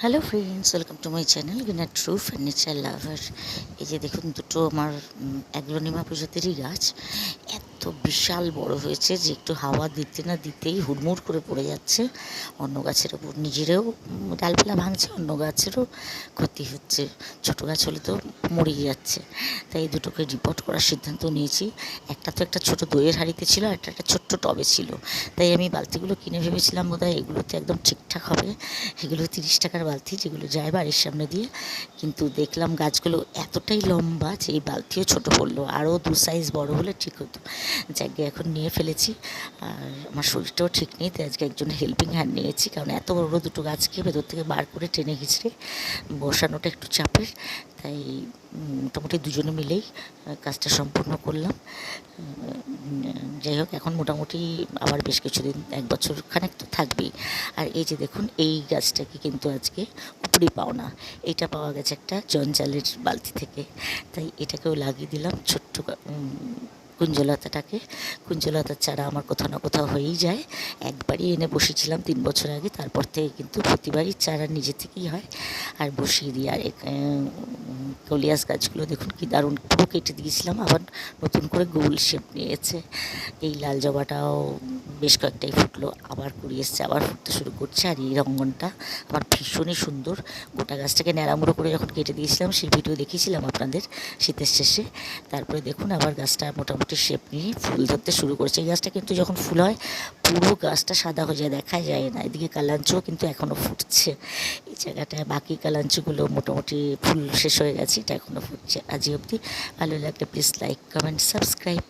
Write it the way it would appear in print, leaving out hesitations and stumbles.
Hello friends, welcome to my channel winner true furniture lover. এই যে দেখুন, দুটো আমার অ্যাগ্লোনিমা প্রজাতিরই গাছ এত বিশাল বড় হয়েছে যে একটু হাওয়া দিতে না দিতেই হুড়মুড় করে পড়ে যাচ্ছে অন্য গাছের ওপর। নিজেরও ডালপালা ভাঙছে, অন্য গাছেরও ক্ষতি হচ্ছে। ছোটো গাছ হলে তো মরে যাচ্ছে। তাই এই দুটোকে রিপোর্ট করার সিদ্ধান্ত নিয়েছি। একটা তো একটা ছোটো দইয়ের হাঁড়িতে ছিল, আর একটা ছোট্ট টবে ছিল। তাই আমি বালতিগুলো কিনে ভেবেছিলাম বোধহয় এগুলোতে একদম ঠিকঠাক হবে। এগুলো 30 টাকার বালতি, যেগুলো যায় বাড়ির সামনে দিয়ে। কিন্তু দেখলাম গাছগুলো এতটাই লম্বা যে এই বালতিও ছোটো পড়লো, আরও 2 সাইজ বড় হলে ঠিক হতো। যাকে এখন নিয়ে ফেলেছি। আর আমার শরীরটাও ঠিক নেই, তাই আজকে একজন হেল্পিং হ্যান্ড নিয়েছি, কারণ এত বড় দুটো গাছকে ভেতর থেকে বার করে টেনে ঘিচড়ে বসানোটা একটু চাপের। তাই মোটামুটি দুজনে মিলেই কাজটা সম্পূর্ণ করলাম। যাই হোক, এখন মোটামুটি আবার বেশ কিছুদিন, 1 বছর খানেক তো থাকবেই। আর এই যে দেখুন, এই গাছটাকে কিন্তু আজকে উপরি পাওনা, এটা পাওয়া গেছে একটা জঞ্জালের বালতি থেকে। তাই এটাকেও লাগিয়ে দিলাম, ছোট্ট কুঞ্জলতাটাকে। কুঞ্জলতার চারা আমার কোথাও না কোথাও হয়েই যায়। একবারই এনে বসিয়েছিলাম 3 বছর আগে, তারপর থেকে কিন্তু প্রতিবারই চারা নিজে থেকেই হয় আর বসিয়ে দিই। আর কলিয়াস গাছগুলো দেখুন কি দারুণ, পুরো কেটে দিয়েছিলাম, আবার নতুন করে গোল শেপ নিয়েছে। এই লাল জবাটাও বেশ কয়েকটাই ফুটলো, আবার কুড়িয়ে এসছে, আবার ফুটতে শুরু করছে। আর এই রঙ্গনটা আমার ভীষণই সুন্দর। গোটা গাছটাকে ন্যাড়ামুড়ো করে যখন কেটে দিয়েছিলাম, সেই ভিডিও দেখিয়েছিলাম আপনাদের শীতের শেষে। তারপরে দেখুন আবার গাছটা মোটামুটি শেপ নিয়ে ফুল ধরতে শুরু করেছে। এই গাছটা কিন্তু যখন ফুল হয় পুরো গাছটা সাদা হয়ে যায়, দেখা যায় না। এদিকে কালাঞ্চও কিন্তু এখনও ফুটছে এই জায়গাটায়। বাকি কালাঞ্চগুলো মোটামুটি ফুল শেষ হয়ে গেছে, এটা এখনও ফুটছে আজই অবধি। ভালো লাগলে প্লিজ লাইক, কমেন্ট, সাবস্ক্রাইব।